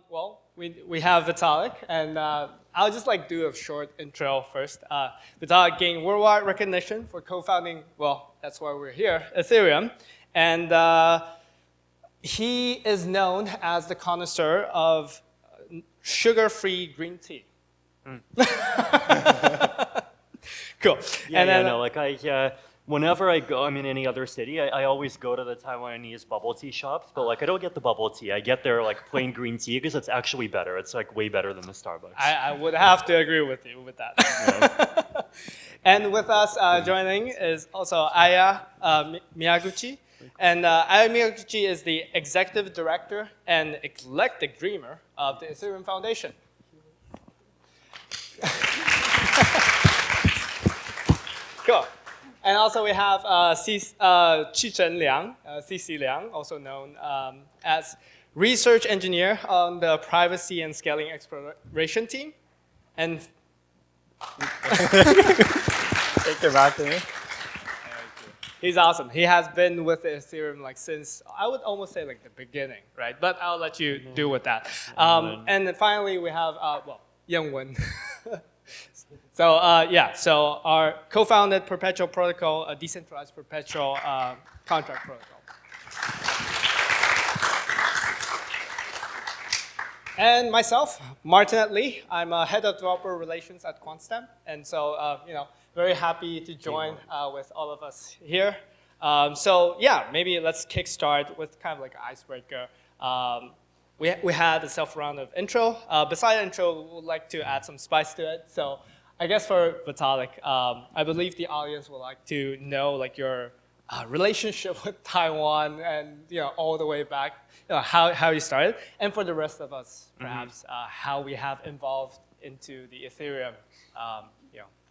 Well, we have Vitalik, and I'll just do a short intro first. Vitalik gained worldwide recognition for co-founding, well, that's why we're here, Ethereum. And he is known as the connoisseur of sugar-free green tea. Cool. Whenever I go, I'm in any other city, I always go to the Taiwanese bubble tea shops, but I don't get the bubble tea. I get their plain green tea because it's actually better. It's way better than the Starbucks. I would have to agree with you with that. Yeah. And with us joining is also Aya Miyaguchi. And Aya Miyaguchi is the executive director and eclectic dreamer of the Ethereum Foundation. Cool. And also we have Chih-Cheng Liang, CC Liang, also known as research engineer on the privacy and scaling exploration team. And take it back to me. He's awesome. He has been with Ethereum since, I would almost say the beginning, right? But I'll let you do with that. And then finally we have, Yangwen. So so our co-founded Perpetual Protocol, a decentralized perpetual contract protocol. And myself, Martin Lee. I'm head of developer relations at QuantStem, and so very happy to join with all of us here. Maybe let's kickstart with kind of an icebreaker. We had a self-round of intro. Beside intro, we would like to add some spice to it. So I guess for Vitalik, I believe the audience would like to know your relationship with Taiwan and all the way back, how you started, and for the rest of us, perhaps how we have evolved into the Ethereum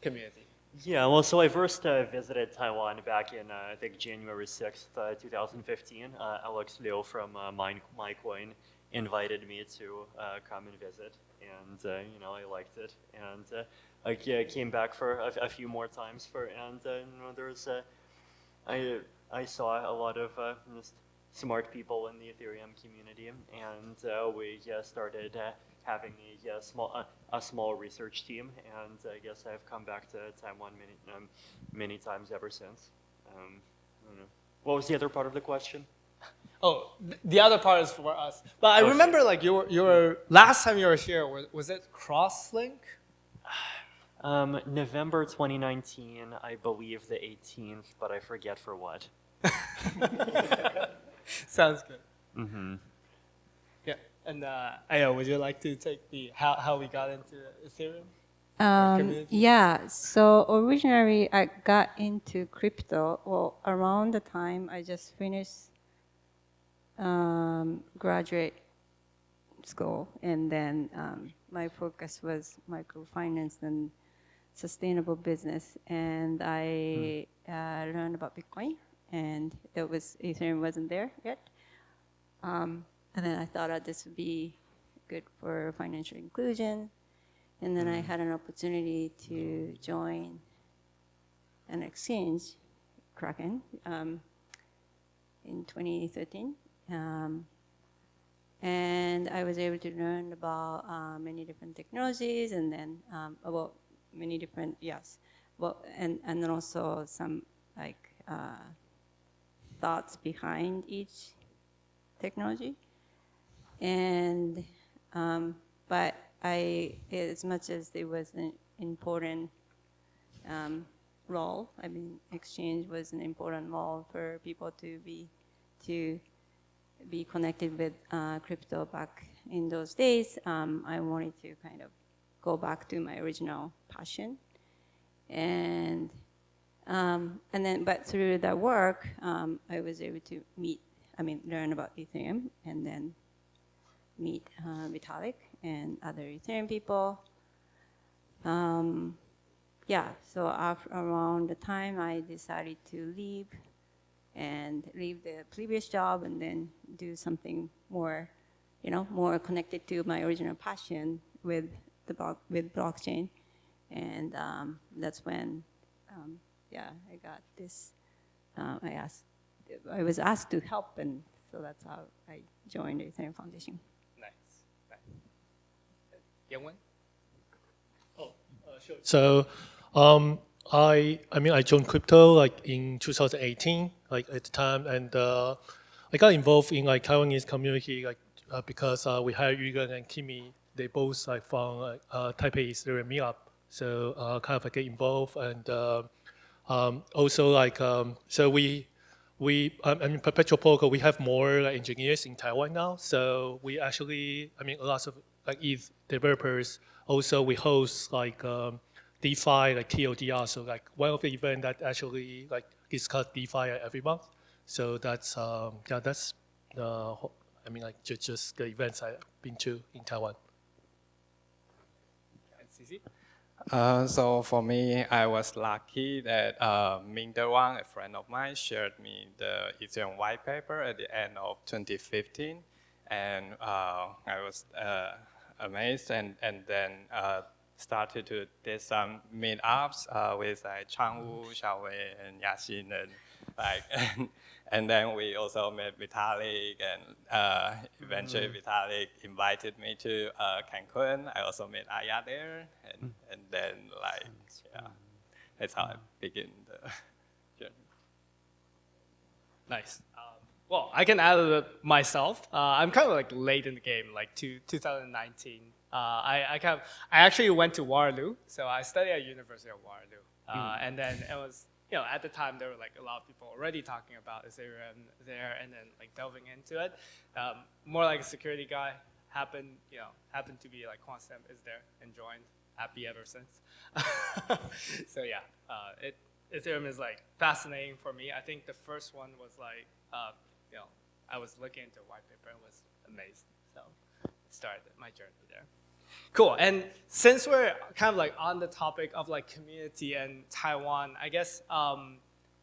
community. Yeah, well, so I first visited Taiwan back in I think January 6th, 2015. Alex Liu from MyCoin invited me to come and visit, and I liked it, and I came back for a few more times I saw a lot of smart people in the Ethereum community, and we started having a small research team, and I guess I've come back to Taiwan many times ever since. I don't know. What was the other part of the question? Oh, the other part is for us. But I remember your last time you were here, was it Crosslink? November 2019, I believe the 18th, but I forget for what. Sounds good. Mm-hmm. Yeah, and Ayo, would you like to take how we got into Ethereum? Yeah, so originally I got into crypto, around the time I just finished graduate school, and then my focus was microfinance and sustainable business, and I learned about Bitcoin, and Ethereum wasn't there yet, and then I thought this would be good for financial inclusion, and then I had an opportunity to join an exchange, Kraken, in 2013. And I was able to learn about many different technologies, and then about many different, and then also some thoughts behind each technology. And but as much as it was an important role, exchange was an important role for people to be connected with crypto back in those days. I wanted to kind of go back to my original passion, and then, but through that work, I was able to learn about Ethereum, and then meet Vitalik and other Ethereum people. So around the time I decided to leave the previous job and then do something more, more connected to my original passion with blockchain, and that's when, I got this. I was asked to help, and so that's how I joined the Ethereum Foundation. Nice. Yang-Wen? Sure. So, I joined crypto like in 2018, like at the time, and I got involved in like Taiwanese community, like because we hired Yugen and Kimi. They both like from Taipei Ethereum meetup, so kind of like get involved, and also like so Perpetual Protocol, we have more like engineers in Taiwan now, so we actually, a lot of like ETH developers. Also, we host like DeFi, like TLDR. So like one of the events that actually like discuss DeFi every month. So that's that's just the events I've been to in Taiwan. And CC? So for me, I was lucky that Ming De Wang, a friend of mine, shared me the Ethereum white paper at the end of 2015, and I was amazed, and then started to do some meetups with like Chang Wu, Xiaowei, and Yaxin, and like, and then we also met Vitalik, and eventually Vitalik invited me to Cancun. I also met Aya there, and then like, yeah, that's how I began the journey. Nice. Well, I can add it myself. I'm kind of like late in the game, like 2019. I actually went to Waterloo, so I studied at University of Waterloo, and then it was, at the time there were like a lot of people already talking about Ethereum there, and then like delving into it. More like a security guy, happened to be like Quantstamp is there and joined. Happy ever since. So yeah, Ethereum is like fascinating for me. I think the first one was like, I was looking into a white paper and was amazed. So started my journey there. Cool. And since we're kind of like on the topic of like community and Taiwan, I guess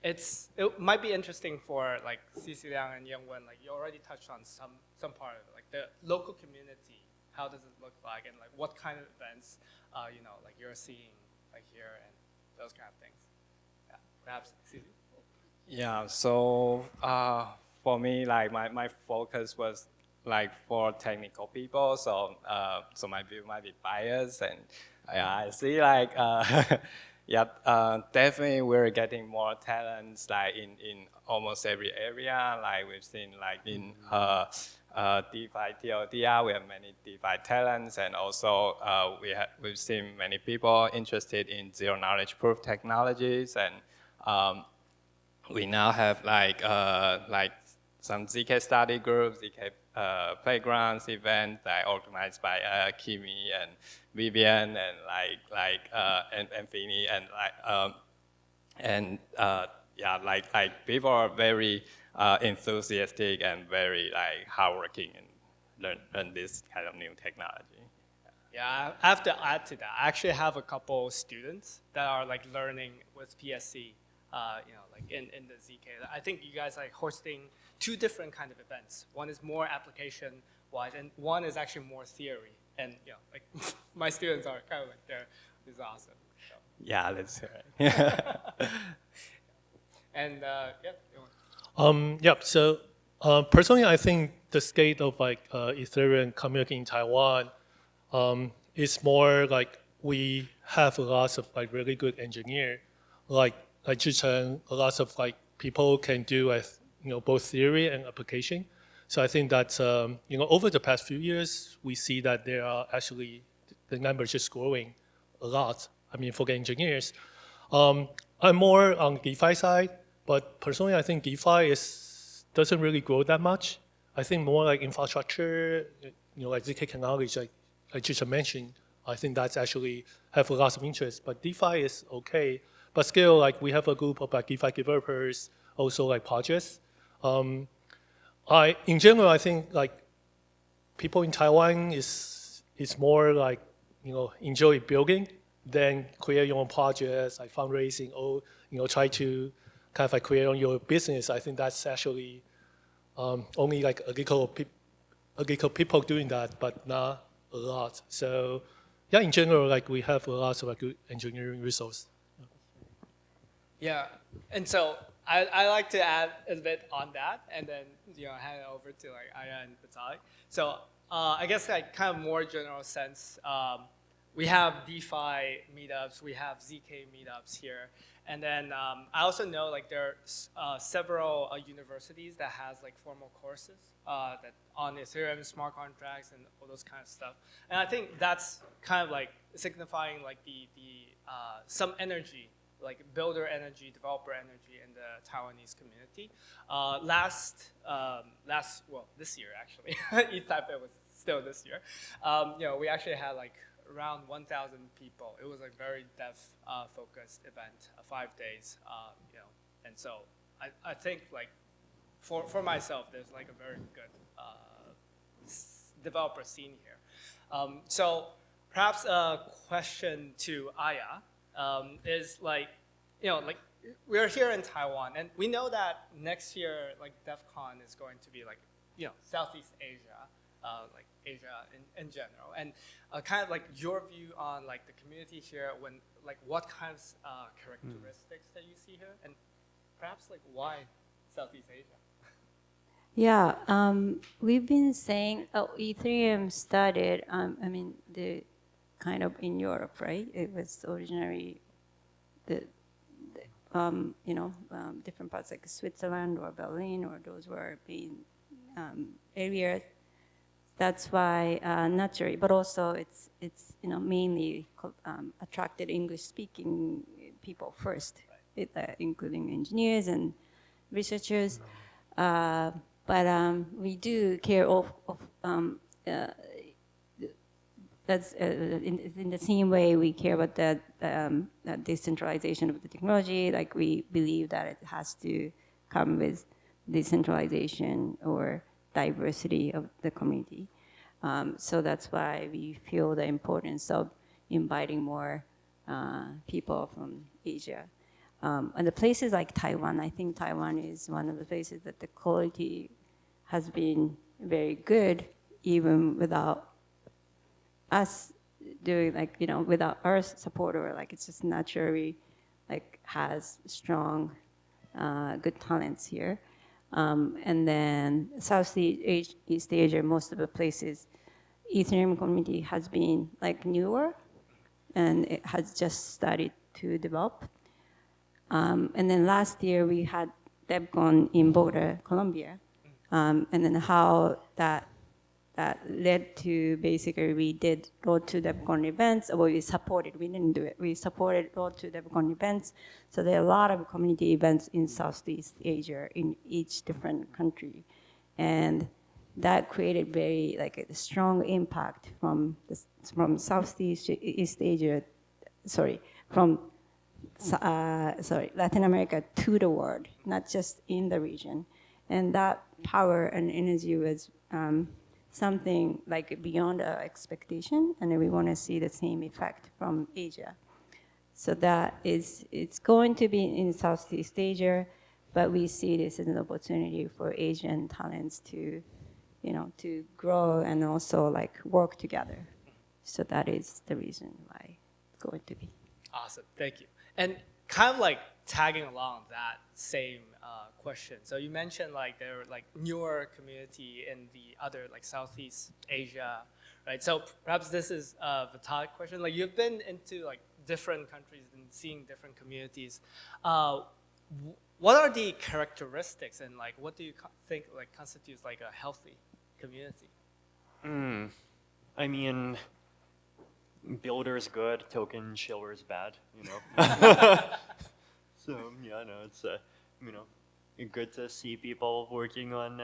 it might be interesting for like CC Liang and Yang-Wen, like you already touched on some part of it, like the local community. How does it look like, and like what kind of events, like you're seeing like here and those kind of things. Yeah, perhaps CC. Yeah. So for me, like my focus was like for technical people, so so my view might be biased, and I see like definitely we're getting more talents like in almost every area. Like we've seen like in DeFi TLDR, we have many DeFi talents, and also we've seen many people interested in zero knowledge proof technologies, and we now have like some ZK study groups, ZK playgrounds events like organized by Kimi and Vivian and and Fini, and like people are very enthusiastic and very like hardworking and learn this kind of new technology. Yeah, I have to add to that. I actually have a couple students that are like learning with PSC, like in the ZK. I think you guys are like hosting two different kind of events. One is more application-wise, and one is actually more theory. And like my students are kind of like there. It's awesome. So. Yeah, that's right. And So personally, I think the state of like Ethereum community in Taiwan is more like we have lots of like really good engineer, like Chih-Cheng, a lot of like people can do both theory and application. So I think that over the past few years, we see that there are actually the numbers just growing a lot. I mean, for the engineers, I'm more on DeFi side, but personally, I think DeFi doesn't really grow that much. I think more like infrastructure, like ZK technology, like Chih-Cheng mentioned. I think that's actually have a lot of interest. But DeFi is okay. But still, like we have a group of like DeFi developers, also like projects. In general, I think like people in Taiwan is more like enjoy building than create your own projects, like fundraising, or try to kind of like create on your business. I think that's actually only like a little people doing that, but not a lot. So yeah, in general, like we have a lot of like good engineering resources. yeah, and so I like to add a bit on that, and then hand it over to like Aya and Vitalik. So I guess like kind of more general sense. We have DeFi meetups, we have ZK meetups here, and then I also know like there are several universities that has like formal courses that on Ethereum smart contracts and all those kind of stuff. And I think that's kind of like signifying like the some energy, like builder energy, developer energy in the Taiwanese community. This year actually, ETHTaipei was still this year. We actually had like around 1,000 people. It was a very dev focused event, 5 days, and so I think like for myself, there's like a very good developer scene here. So perhaps a question to Aya is like, like we're here in Taiwan, and we know that next year, like DEF CON is going to be like, Southeast Asia, like Asia in general, and kind of like your view on like the community here, when like what kinds of characteristics that you see here, and perhaps like why Southeast Asia? Yeah, we've been saying, Ethereum started, the kind of in Europe, right? It was originally different parts like Switzerland or Berlin, or those were being areas. That's why naturally, but also it's mainly attracted English-speaking people first, including engineers and researchers. But we do care that's in the same way we care about that decentralization of the technology. Like we believe that it has to come with decentralization or diversity of the community. So that's why we feel the importance of inviting more people from Asia. And the places like Taiwan, I think Taiwan is one of the places that the quality has been very good, even without us doing without our support, or like it's just naturally like has strong, good talents here. And then Southeast Asia, most of the places, Ethereum community has been like newer, and it has just started to develop. And then last year we had DevCon in Bogota, Colombia, and then how that led to basically we did Road to DevCon events, or we didn't do it. We supported Road to DevCon events. So there are a lot of community events in Southeast Asia in each different country. And that created very like a strong impact from Southeast Asia, from Latin America to the world, not just in the region. And that power and energy was something like beyond our expectation, and we want to see the same effect from Asia. So it's going to be in Southeast Asia, but we see this as an opportunity for Asian talents to grow and also like work together. So that is the reason why it's going to be. Awesome, thank you. And kind of like tagging along that same question. So you mentioned like there were like newer community in the other like Southeast Asia, right? So perhaps this is a Vitalik question. Like you've been into like different countries and seeing different communities. What are the characteristics and like what do you think like constitutes like a healthy community? I mean, builder's good, token shiller's bad, So yeah, no, it's good to see people working on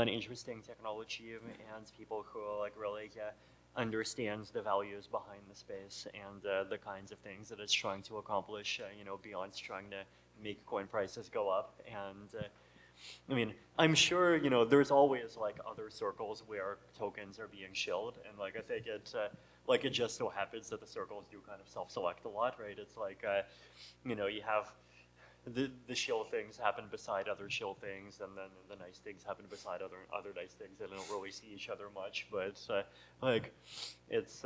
interesting technology and people who like really understands the values behind the space and the kinds of things that it's trying to accomplish, beyond trying to make coin prices go up. And I mean, I'm sure, there's always like other circles where tokens are being shilled, and like I think it just so happens that the circles do kind of self-select a lot, right? It's like, you have the shill things happen beside other shill things, and then the nice things happen beside other nice things. They don't really see each other much, but it's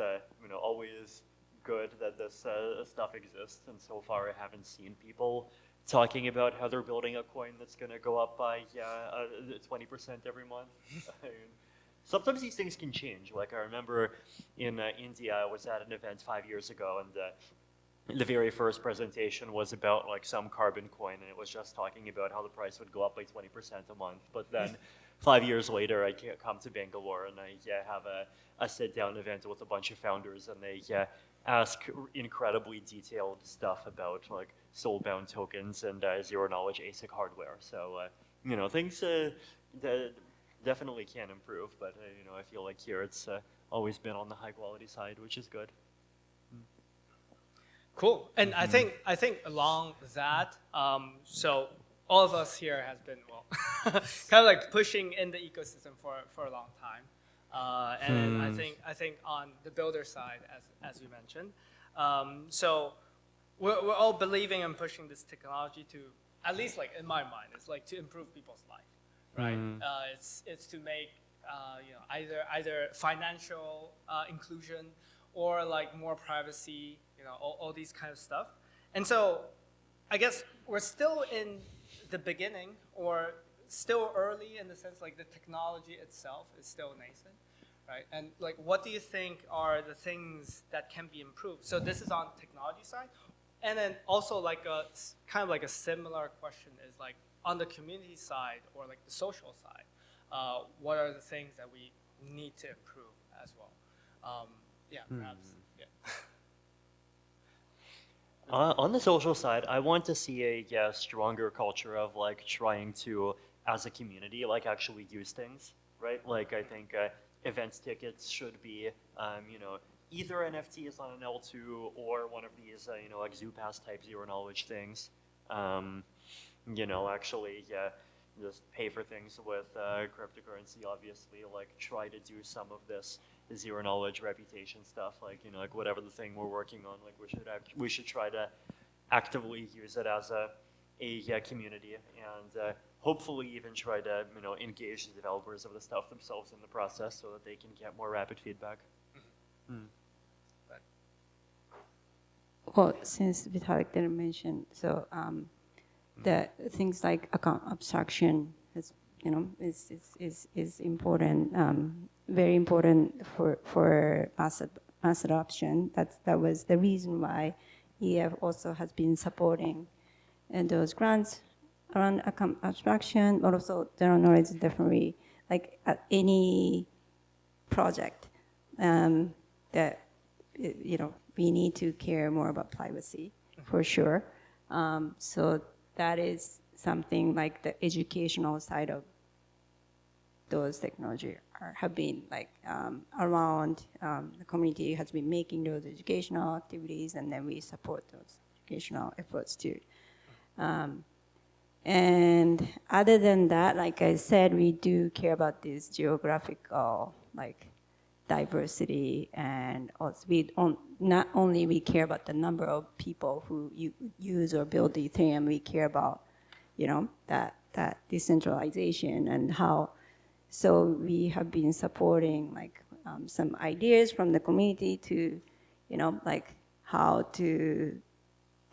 always good that this stuff exists. And so far, I haven't seen people talking about how they're building a coin that's going to go up by 20% every month. I mean, sometimes these things can change. Like I remember in India, I was at an event 5 years ago, and the very first presentation was about like some carbon coin, and it was just talking about how the price would go up by 20% a month. But then 5 years later, I come to Bangalore, and I have a sit-down event with a bunch of founders, and they ask incredibly detailed stuff about like soul-bound tokens and zero-knowledge ASIC hardware. So you know, things definitely can improve, but you know, I feel like here it's always been on the high-quality side, which is good. Cool. And I think along that, so all of us here has been kind of like pushing in the ecosystem for a long time. And I think on the builder side, as you mentioned, so we're all believing and pushing this technology to, at least like in my mind, it's like to improve people's life, right? It's to make you know, either financial inclusion or like more privacy, you know, all these kind of stuff. And so I guess we're still in the beginning, or still early in the sense like the technology itself is still nascent, right? And like, what do you think are the things that can be improved? So this is on technology side. And then also like a kind of like a similar question is like on the community side or like the social side, what are the things that we need to improve as well? Yeah, perhaps. Yeah. On the social side, I want to see a stronger culture of like trying to, as a community, like actually use things, right? Like I think events tickets should be, you know, either NFTs on an L2 or one of these, you know, like ZooPass type zero knowledge things. You know, actually, just pay for things with cryptocurrency. Obviously, like try to do some of this zero knowledge reputation stuff, like, you know, like whatever the thing we're working on, like we should try to actively use it as a community, and hopefully even try to, you know, engage the developers of the stuff themselves in the process so that they can get more rapid feedback. Well, since Vitalik didn't mention, so the things like account abstraction is, you know, is important, very important for mass adoption. That was the reason why EF also has been supporting and those grants around account abstraction, but also general knowledge is definitely like at any project that, you know, we need to care more about privacy for sure. So that is something like the educational side of those technology have been like around. The community has been making those educational activities, and then we support those educational efforts too. And other than that, like I said, we do care about this geographical like diversity, and also not only we care about the number of people who use or build Ethereum, we care about, you know, that decentralization and how. So we have been supporting like some ideas from the community to, you know, like how to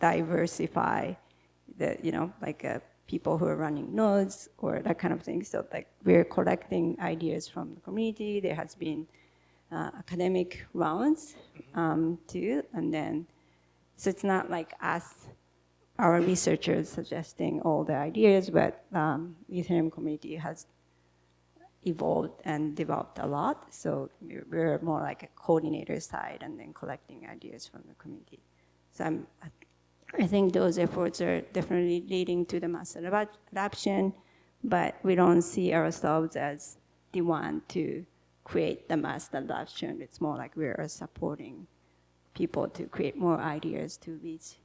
diversify the, you know, like people who are running nodes or that kind of thing. So like we're collecting ideas from the community. There has been academic rounds too, and then so it's not like us, our researchers suggesting all the ideas, but Ethereum community has evolved and developed a lot. So we're more like a coordinator side and then collecting ideas from the community. So I think those efforts are definitely leading to the mass adoption, but we don't see ourselves as the one to create the mass adoption. It's more like we are supporting people to create more ideas to reach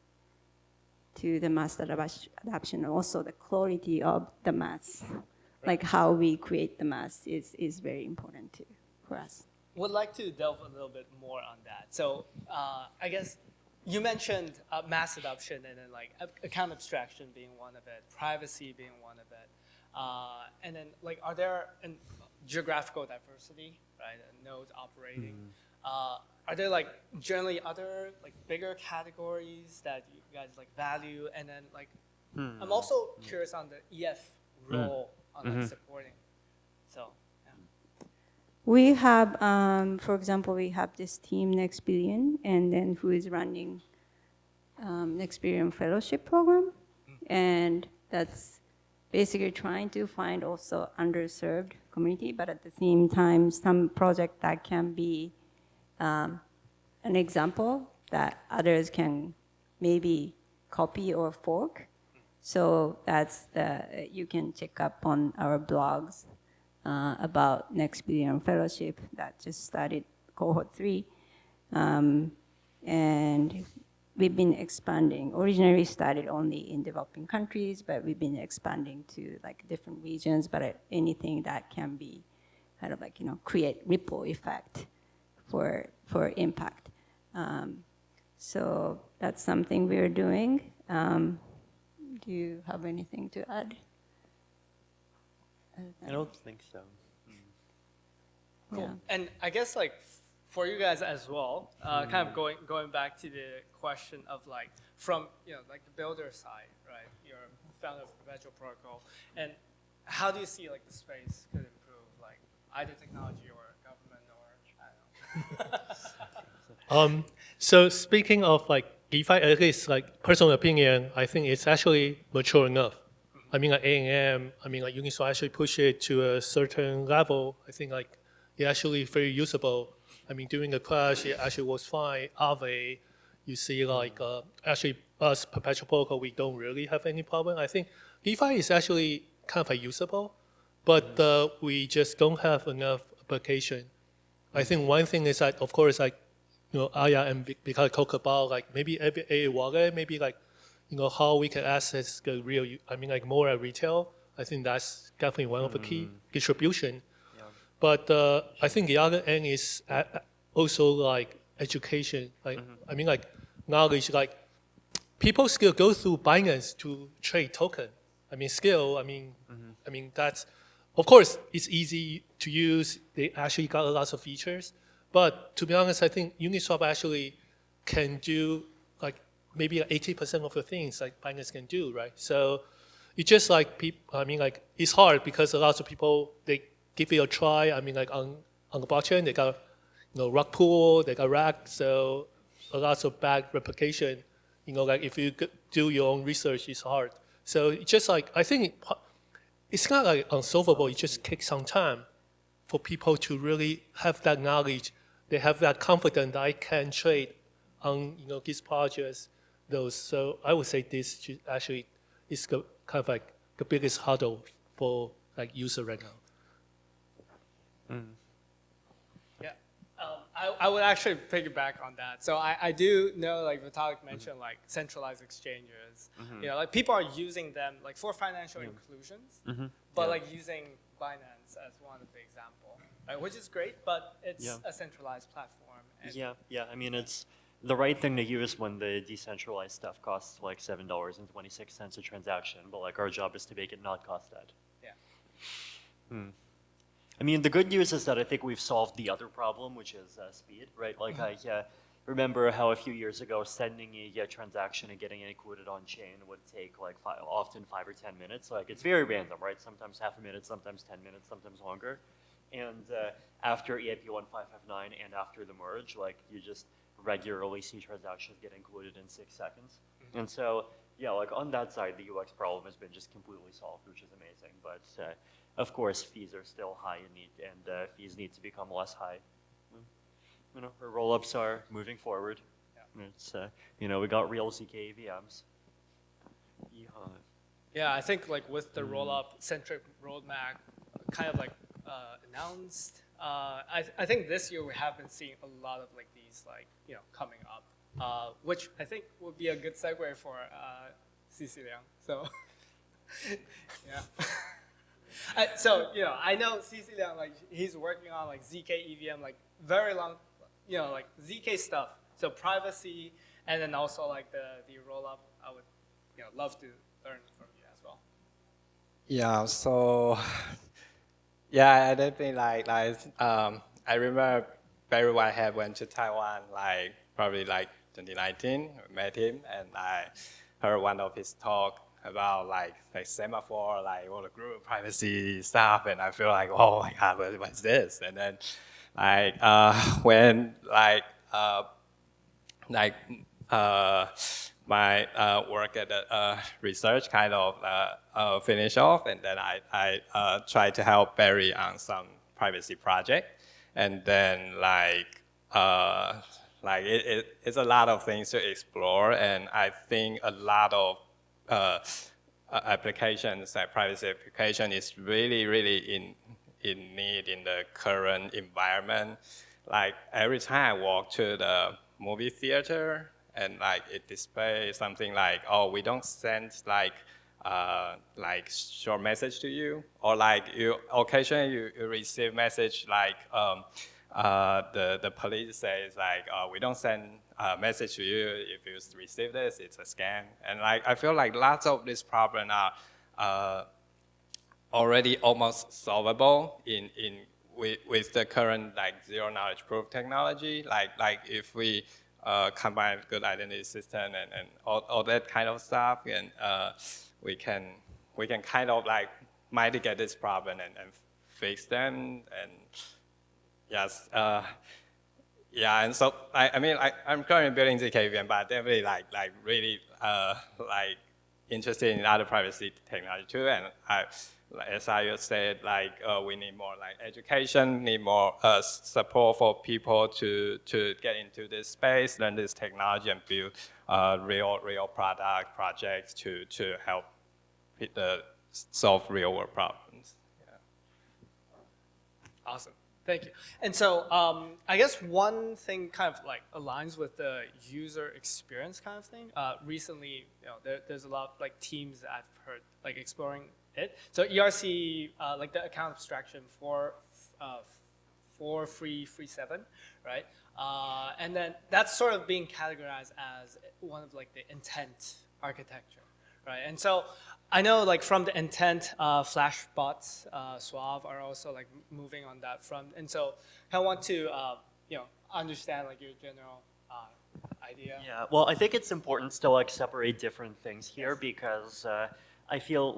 to the mass adoption. Also the quality of the mass, like how we create the mass is very important too for us. Would like to delve a little bit more on that. So I guess you mentioned mass adoption and then like account abstraction being one of it, privacy being one of it, and then like are there geographical diversity, right? Nodes operating. Are there like generally other like bigger categories that you guys like value, and then like I'm also curious on the EF role on like supporting. So, yeah. We have, for example, we have this team Next Billion, and then who is running Next Billion Fellowship Program, and that's basically trying to find also underserved community, but at the same time, some project that can be an example that others can maybe copy or fork. So that's you can check up on our blogs about Next Billion Fellowship that just started cohort 3. And we've been expanding. Originally started only in developing countries, but we've been expanding to like different regions, but anything that can be kind of like, create ripple effect for impact. So that's something we're doing. Do you have anything to add? I don't think so. Cool. Yeah. And I guess like for you guys as well, kind of going back to the question of like from like the builder side, right? You're founder of Perpetual Protocol, and how do you see like the space could improve, like either technology or government or I don't know. So speaking of like DeFi, at least like personal opinion, I think it's actually mature enough. I mean, like A&M, I mean, like Uniswap actually push it to a certain level. I think like it actually very usable. I mean, during the crash, it actually was fine. Aave, you see like actually us Perpetual Protocol, we don't really have any problem. I think DeFi is actually kind of like usable, but we just don't have enough application. I think one thing is that, of course, like, Aya and Vitalik talk about like maybe a wallet, maybe like, how we can access the real, I mean, like more at retail. I think that's definitely one of the key distribution. Yeah. But I think the other end is also like education. Like, I mean, like knowledge, like people still go through Binance to trade token. I mean, still, I mean, that's, of course, it's easy to use. They actually got a lot of features. But to be honest, I think Uniswap actually can do like maybe 80% of the things like Binance can do, right? So it's just like people, I mean, like it's hard because a lot of people, they give it a try. I mean, like on the blockchain, they got rug pull, they got racked, so a lot of bad replication. Like if you do your own research, it's hard. So it's just like, I think it's not like unsolvable. It just takes some time for people to really have that knowledge. They have that confidence that I can trade on these projects, those. So I would say this actually is kind of like the biggest hurdle for like user right now. Yeah, I would actually piggyback on that. So I do know, like Vitalik mentioned, like centralized exchanges. Like people are using them like for financial inclusions, but like using Binance as one of the example, right? Which is great, but it's a centralized platform. And Yeah. I mean, it's the right thing to use when the decentralized stuff costs like $7.26 a transaction, but like our job is to make it not cost that. Yeah. I mean, the good news is that I think we've solved the other problem, which is speed, right? Like I remember how a few years ago sending a transaction and getting it included on chain would take like often 5 or 10 minutes. Like it's very random, right? Sometimes half a minute, sometimes 10 minutes, sometimes longer. And after EIP 1559 and after the merge, like you just regularly see transactions get included in 6 seconds. And so, yeah, like on that side, the UX problem has been just completely solved, which is amazing. But of course, fees are still high and fees need to become less high. Our rollups are moving forward. Yeah. It's we got real ZKEVMs. Yeah, I think like with the rollup centric roadmap kind of like announced, I think this year we have been seeing a lot of like these like coming up, which I think would be a good segue for Chih-Cheng Liang. So yeah. So I know Chih-Cheng Liang, like he's working on like ZKEVM, like very long, like ZK stuff. So privacy, and then also like the rollup. I would love to learn from you as well. Yeah, so yeah, I definitely like I remember very well I went to Taiwan probably 2019. I met him and I heard one of his talk about like semaphore, like all the group privacy stuff, and I feel like, oh my God, what's this? And then like when my work at the research kind of finished off, and then I tried to help Barry on some privacy project, and then it's a lot of things to explore, and I think a lot of applications, like privacy application, is really in need in the current environment. Like every time I walk to the movie theater and like it displays something like, oh, we don't send like short message to you, or like you occasionally you receive message like the police says like, we don't send a message to you if you receive this, it's a scam. And like I feel like lots of these problems are already almost solvable with the current like zero knowledge proof technology. Like if we combine good identity system and all that kind of stuff, and we can kind of like mitigate this problem and fix them. And yes, yeah, and so I mean I'm currently building ZKEVM, but definitely like really like interested in other privacy technology too. And as I said, like we need more like education, need more support for people to get into this space, learn this technology, and build real projects to help solve real world problems. Yeah. Awesome. Thank you. And so I guess one thing kind of like aligns with the user experience kind of thing. Recently, there's a lot of like teams that I've heard like exploring it. So ERC, like the account abstraction for free 7, right? And then that's sort of being categorized as one of like the intent architecture, right? And so I know like from the intent, Flashbots, Suave are also like moving on that front. And so I want to understand like your general idea. Yeah, well, I think it's important to like separate different things here, because I feel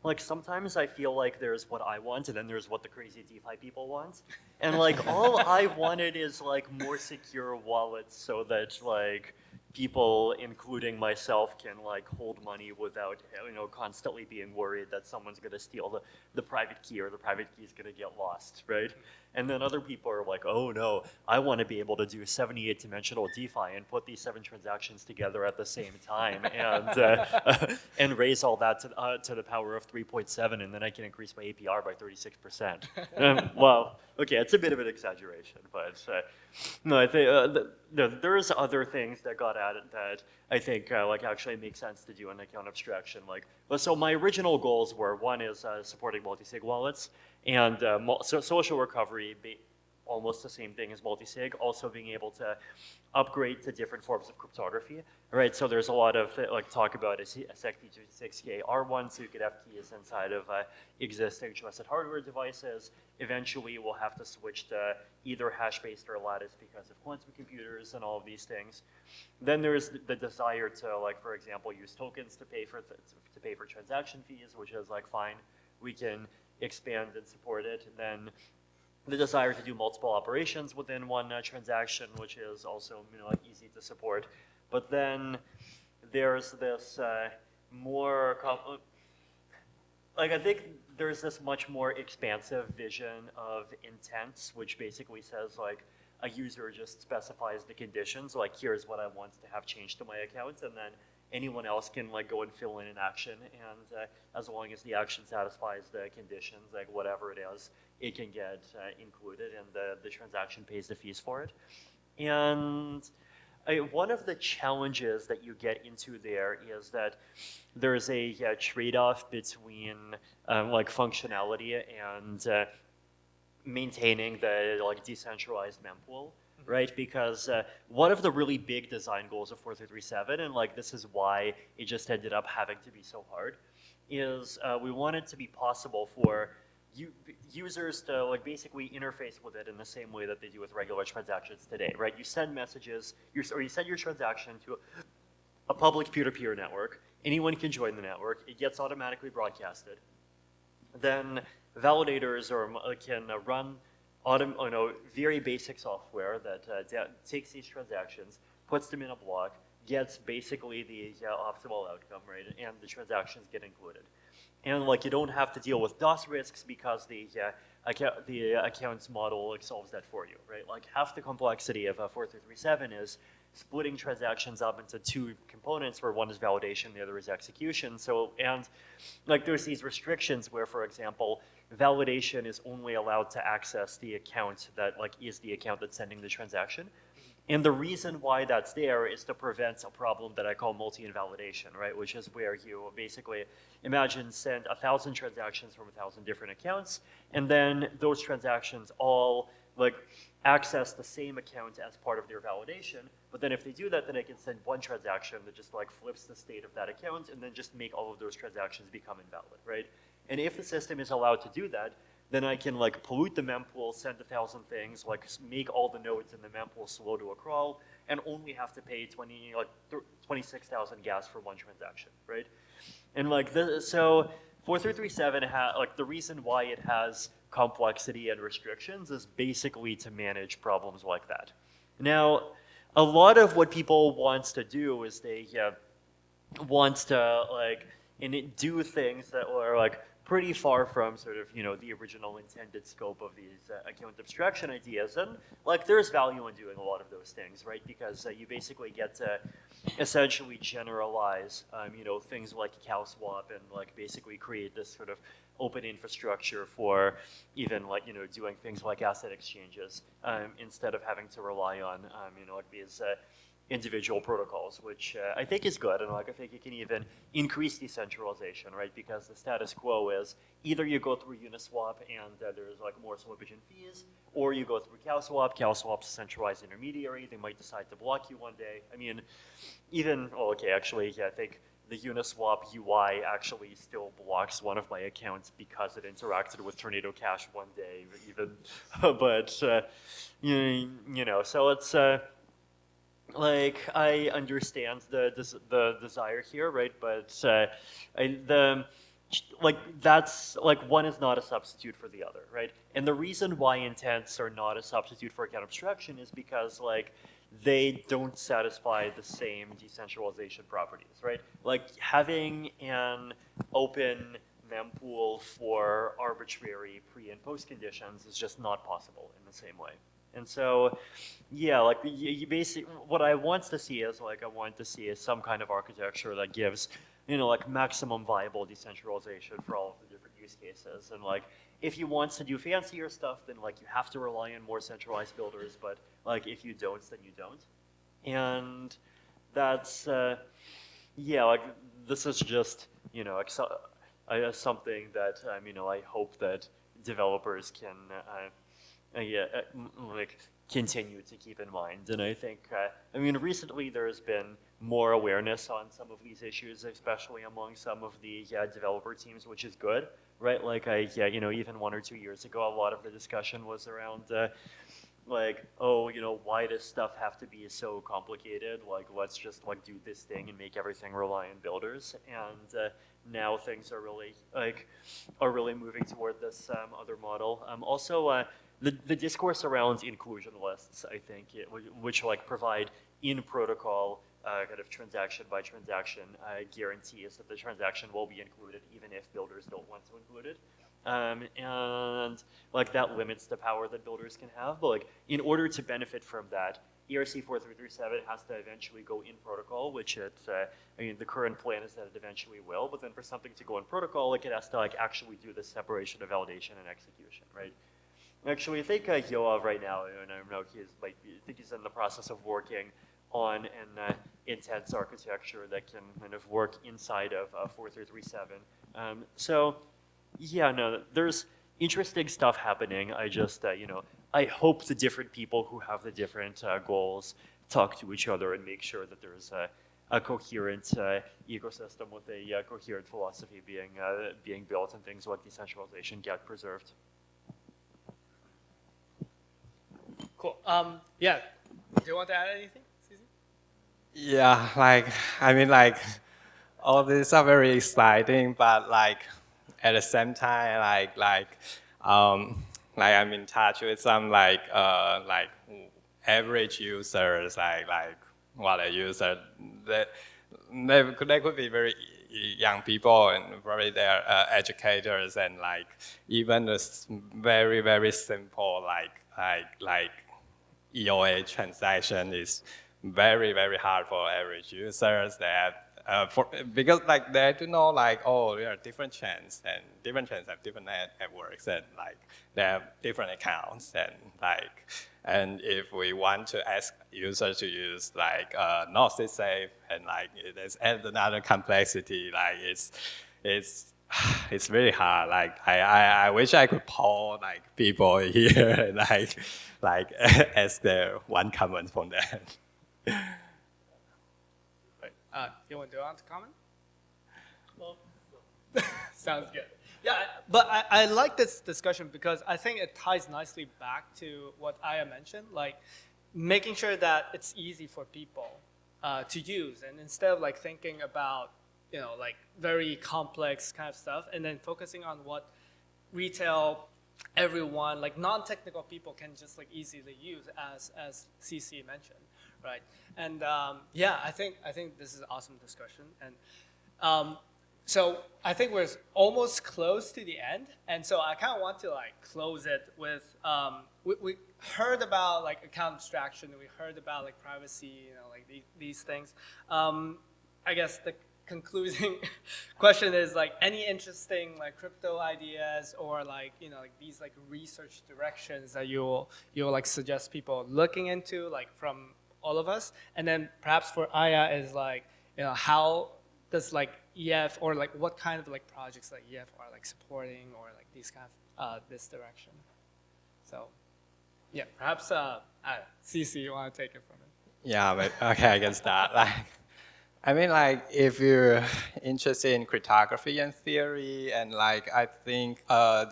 like sometimes I feel like there's what I want and then there's what the crazy DeFi people want. And like all I wanted is like more secure wallets so that like people, including myself, can like hold money without constantly being worried that someone's gonna steal the private key, or the private key is gonna get lost, right? And then other people are like, oh no, I want to be able to do 78-dimensional DeFi and put these 7 transactions together at the same time, and raise all that to the power of 3.7, and then I can increase my APR by 36%. Well, okay, it's a bit of an exaggeration, but no, I think there's other things that got added that I think like actually make sense to do in account abstraction. Like, so my original goals were, one is supporting multi-sig wallets, and so social recovery, almost the same thing as multi-sig, also being able to upgrade to different forms of cryptography, right? So there's a lot of like talk about a SecP260 R1, so you could have keys inside of existing trusted hardware devices. Eventually, we'll have to switch to either hash-based or lattice because of quantum computers and all of these things. Then there's the desire to, like, for example, use tokens to pay for transaction fees, which is like fine. We can expand and support it. And then the desire to do multiple operations within one transaction, which is also like easy to support. But then there's this like I think there's this much more expansive vision of intents, which basically says like a user just specifies the conditions, like here's what I want to have changed to my account, and then anyone else can like go and fill in an action, and as long as the action satisfies the conditions, like whatever it is, it can get included, and the transaction pays the fees for it. And one of the challenges that you get into there is that there's a trade-off between like functionality and maintaining the like decentralized mempool. Right, because one of the really big design goals of 4337, and like this is why it just ended up having to be so hard, is we want it to be possible for users to like basically interface with it in the same way that they do with regular transactions today. Right, you send messages, or you send your transaction to a public peer-to-peer network. Anyone can join the network. It gets automatically broadcasted. Then validators can run very basic software that takes these transactions, puts them in a block, gets basically the optimal outcome, right? And the transactions get included. And like you don't have to deal with DOS risks because the accounts model solves that for you, right? Like half the complexity of 4337 is splitting transactions up into two components where one is validation, the other is execution. So, and like there's these restrictions where, for example, validation is only allowed to access the account that like is the account that's sending the transaction. And the reason why that's there is to prevent a problem that I call multi-invalidation, right? Which is where you basically imagine send 1,000 transactions from 1,000 different accounts, and then those transactions all like access the same account as part of their validation. But then if they do that, then they can send one transaction that just like flips the state of that account and then just make all of those transactions become invalid, right? And if the system is allowed to do that, then I can like pollute the mempool, send 1,000 things, like make all the nodes in the mempool slow to a crawl, and only have to pay 26,000 gas for one transaction, right? And like so 4337 like the reason why it has complexity and restrictions is basically to manage problems like that. Now, a lot of what people want to do is they want to like do things that are like pretty far from sort of, you know, the original intended scope of these account abstraction ideas. And like there's value in doing a lot of those things, right? Because you basically get to essentially generalize, you know, things like CowSwap and like basically create this sort of open infrastructure for even like, you know, doing things like asset exchanges instead of having to rely on, you know, like these individual protocols, which I think is good, and like I think you can even increase decentralization, right? Because the status quo is either you go through Uniswap and there's like more slippage in fees, or you go through CowSwap. CowSwap's a centralized intermediary. They might decide to block you one day. I mean, even actually, yeah, I think the Uniswap UI actually still blocks one of my accounts because it interacted with Tornado Cash one day, even. But you know, so it's. Like I understand the desire here, right? But that's like one is not a substitute for the other, right? And the reason why intents are not a substitute for account abstraction is because like they don't satisfy the same decentralization properties, right? Like having an open mempool for arbitrary pre and post conditions is just not possible in the same way. And so, yeah, like you basically, what I want to see is like, I want to see some kind of architecture that gives, you know, like maximum viable decentralization for all of the different use cases. And like, if you want to do fancier stuff, then like you have to rely on more centralized builders. But like, if you don't, then you don't. And that's, yeah, like this is just, you know, something that, you know, I hope that developers can, like continue to keep in mind. And I think, I mean, recently there's been more awareness on some of these issues, especially among some of the developer teams, which is good, right? Like you know, even 1 or 2 years ago, a lot of the discussion was around like, oh, you know, why does stuff have to be so complicated? Like, let's just like do this thing and make everything rely on builders. And now things are really moving toward this other model. Also, the discourse around inclusion lists, I think, which like provide in protocol kind of transaction by transaction guarantees that the transaction will be included even if builders don't want to include it. And like that limits the power that builders can have. But like in order to benefit from that, ERC 4337 has to eventually go in protocol, which I mean, the current plan is that it eventually will, but then for something to go in protocol, like it has to like actually do the separation of validation and execution, right? Actually, I think Yoav right now, and I don't know, I think he's in the process of working on an intense architecture that can kind of work inside of 4337. So, yeah, no, there's interesting stuff happening. I just, you know, I hope the different people who have the different goals talk to each other and make sure that there's a coherent ecosystem with a coherent philosophy being built and things like decentralization get preserved. Cool. Yeah. Do you want to add anything, Susie? Yeah, like, I mean, like, all these are very exciting, but like, at the same time, like I'm in touch with some like average users, like what a user, that they could be very young people and probably they're educators and like even this very very simple like EOA transaction is very, very hard for average users that because like they have to know like, oh, there are different chains and different chains have different networks and like they have different accounts and like, and if we want to ask users to use like not safe and like there's another complexity, like it's it's really hard. Like I wish I could poll like people here and like ask their one comment from them. You want to comment? Sounds good. Yeah, but I like this discussion because I think it ties nicely back to what Aya mentioned, like making sure that it's easy for people to use, and instead of like thinking about like very complex kind of stuff, and then focusing on what retail everyone, like non-technical people, can just like easily use, as CC mentioned, right? And yeah, I think this is an awesome discussion, and so I think we're almost close to the end, and so I kind of want to like close it with we heard about like account abstraction, and we heard about like privacy, like these things. I guess the concluding question is like any interesting like crypto ideas or like like these like research directions that you'll like suggest people looking into, like from all of us, and then perhaps for Aya is like how does like EF, or like what kind of like projects like EF are like supporting, or like these kind of this direction. So yeah, perhaps CC, you want to take it from it? Yeah, but okay, I can start. Like, I mean, like, if you're interested in cryptography and theory, and like, I think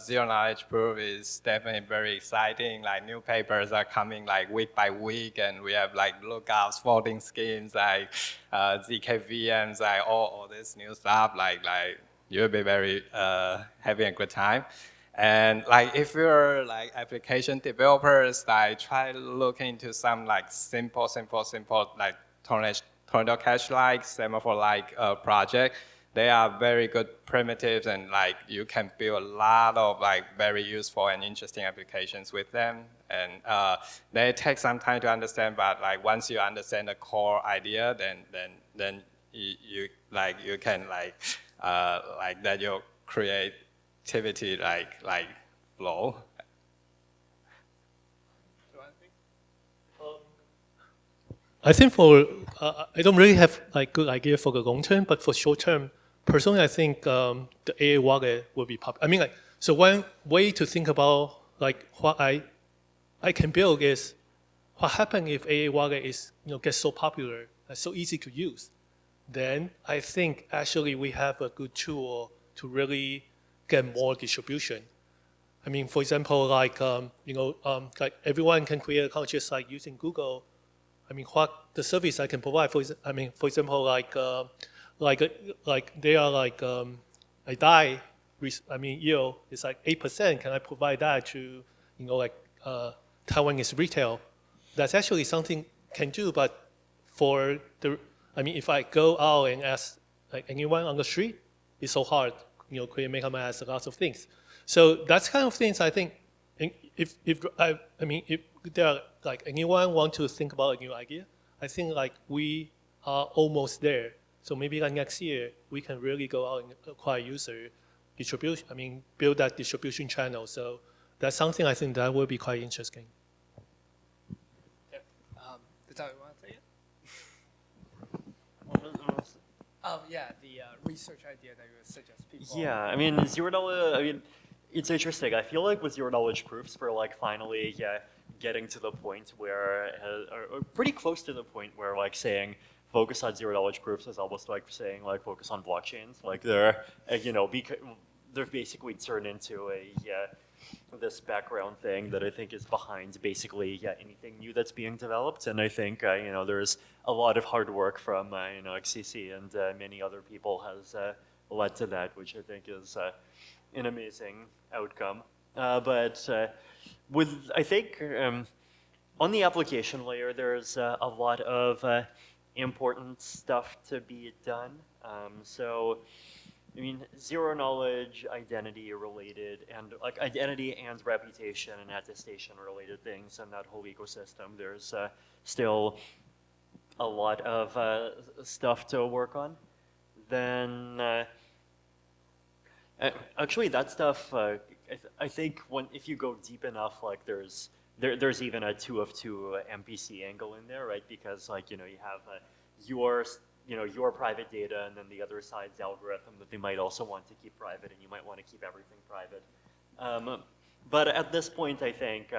zero knowledge proof is definitely very exciting. Like, new papers are coming like week by week, and we have like lookouts, voting schemes, like ZKEVMs, like all this new stuff. Like you'll be very having a good time. And like, if you're like application developers, like try to look into some like simple like tornado cache-like, semaphore-like project. They are very good primitives, and like you can build a lot of like very useful and interesting applications with them. And they take some time to understand, but like once you understand the core idea, then you can like that your creativity like flow. I think for I don't really have like good idea for the long term, but for short term, personally, I think the AA wallet will be popular. I mean, like, so one way to think about like what I can build is what happens if AA wallet is gets so popular, so easy to use. Then I think actually we have a good tool to really get more distribution. I mean, for example, like like everyone can create an account just like using Google. I mean, what the service I can provide for example, like they are like I die. I mean, yield is like 8%. Can I provide that to like Taiwanese retail? That's actually something can do, but for the if I go out and ask like anyone on the street, it's so hard. Create make ask lots of things. So that's kind of things I think. If there are like anyone want to think about a new idea, I think like we are almost there. So maybe like next year we can really go out and acquire user distribution. I mean, build that distribution channel. So that's something I think that will be quite interesting. Yeah. Vitalik, you want to take it? Oh yeah, the research idea that you would suggest people. Yeah, I mean, zero knowledge. I mean, it's interesting. I feel like with zero knowledge proofs, we're like finally getting to the point where, or pretty close to the point where like saying focus on zero knowledge proofs is almost like saying like focus on blockchains. Like they're they're basically turned into a this background thing that I think is behind basically anything new that's being developed. And I think there's a lot of hard work from XCC and many other people has led to that, which I think is an amazing outcome. But I think on the application layer, there's a lot of important stuff to be done. So, I mean, zero knowledge, identity related, and like identity and reputation and attestation related things in that whole ecosystem. There's still a lot of stuff to work on. Then, actually, that stuff, I think if you go deep enough, like there's even a 2 of 2 MPC angle in there, right? Because like, you have your private data and then the other side's algorithm that they might also want to keep private, and you might want to keep everything private. But at this point, I think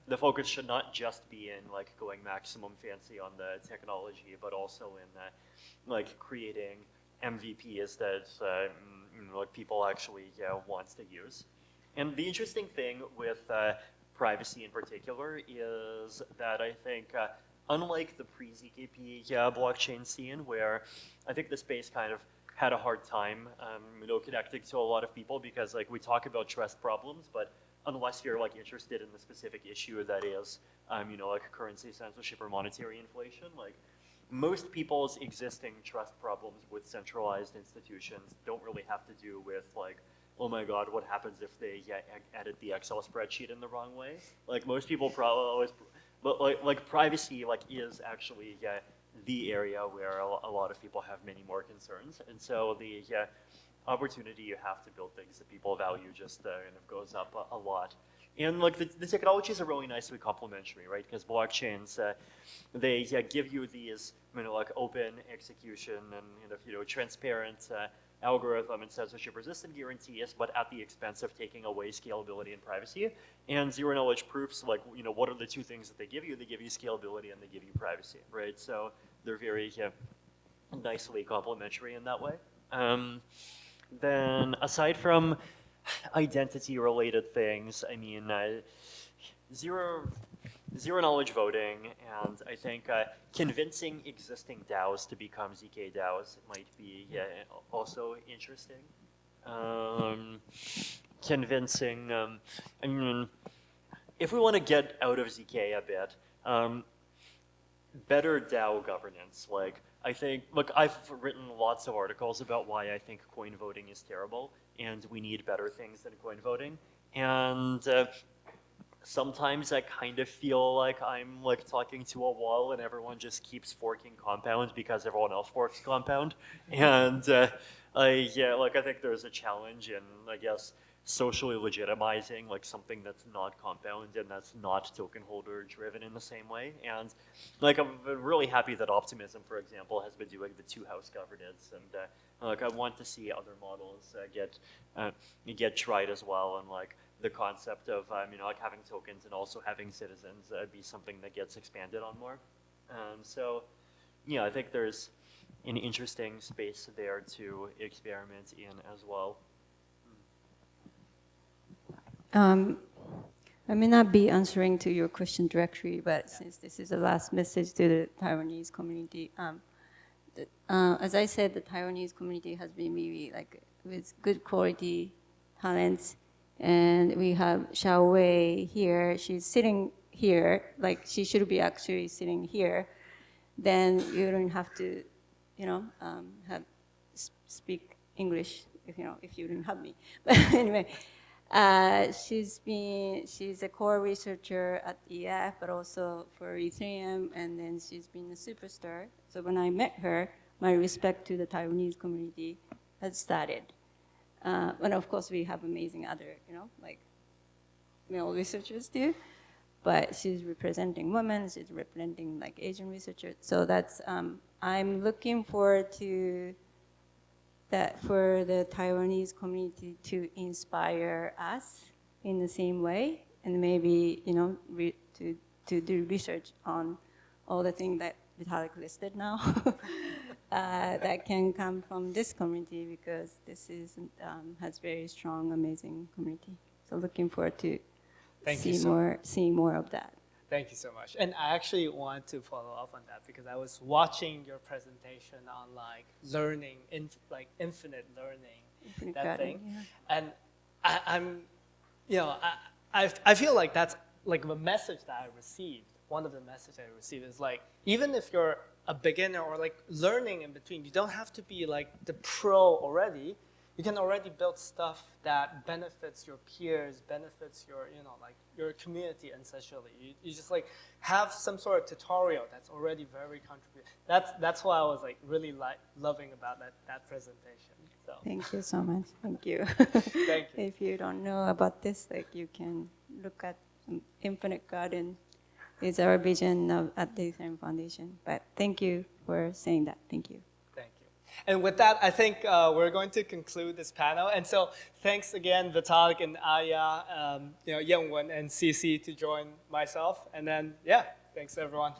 the focus should not just be in like going maximum fancy on the technology, but also in like creating MVPs that like people actually wants to use. And the interesting thing with privacy in particular is that I think unlike the pre-ZKP blockchain scene, where I think the space kind of had a hard time connecting to a lot of people, because like we talk about trust problems, but unless you're like interested in the specific issue that is like currency censorship or monetary inflation, like most people's existing trust problems with centralized institutions don't really have to do with like, oh my God, what happens if they edit the Excel spreadsheet in the wrong way? Like most people probably always, but like privacy like is actually the area where a lot of people have many more concerns, and so the opportunity you have to build things that people value just kind of goes up a lot. And like the technologies are really nicely complementary, right? Because blockchains, they give you these like open execution and transparent algorithm and censorship-resistant guarantees, but at the expense of taking away scalability and privacy. And zero-knowledge proofs, like what are the two things that they give you? They give you scalability and they give you privacy, right? So they're very nicely complementary in that way. Then aside from identity-related things, I mean, zero knowledge voting, and I think convincing existing DAOs to become ZK DAOs might be also interesting. Convincing, I mean, if we want to get out of ZK a bit, better DAO governance. Like, I think, look, I've written lots of articles about why I think coin voting is terrible, and we need better things than coin voting. And sometimes I kind of feel like I'm like talking to a wall and everyone just keeps forking Compound because everyone else forks Compound. And I think there's a challenge in, I guess, socially legitimizing like something that's not Compound and that's not token holder driven in the same way. And like I'm really happy that Optimism, for example, has been doing the 2-house governance, and like I want to see other models get tried as well, and like the concept of like having tokens and also having citizens be something that gets expanded on more. So yeah, I think there's an interesting space there to experiment in as well. I may not be answering to your question directly, but since this is the last message to the Taiwanese community, as I said, the Taiwanese community has been really like with good quality talents, and we have Xiao Wei here. She's sitting here, like she should be actually sitting here. Then you don't have to, speak English if you didn't have me. But anyway. She's a core researcher at EF, but also for Ethereum, and then she's been a superstar. So when I met her, my respect to the Taiwanese community had started. And of course, we have amazing other, like male researchers too. But she's representing women, she's representing like Asian researchers. So that's, I'm looking forward to that for the Taiwanese community to inspire us in the same way, and maybe to do research on all the things that Vitalik listed now that can come from this community, because this is has very strong, amazing community. So looking forward to Thank you so seeing more of that. Thank you so much. And I actually want to follow up on that because I was watching your presentation on like learning, like infinite learning, Infinite that garden, thing. yeah. And I'm, you know, I feel like that's like the message that I received. One of the messages I received is like, even if you're a beginner or like learning in between, you don't have to be like the pro already. You can already build stuff that benefits your peers, benefits your, you know, like your community essentially. You just like have some sort of tutorial that's already very contributing. That's what I was like really loving about that presentation. So Thank you so much. Thank you. Thank you. If you don't know about this, like you can look at Infinite Garden. It's our vision at the Ethereum Foundation. But thank you for saying that. Thank you. Thank you. And with that, I think we're going to conclude this panel. And so thanks again, Vitalik and Aya, you know, Youngwon and CC to join myself. And then, yeah, thanks everyone.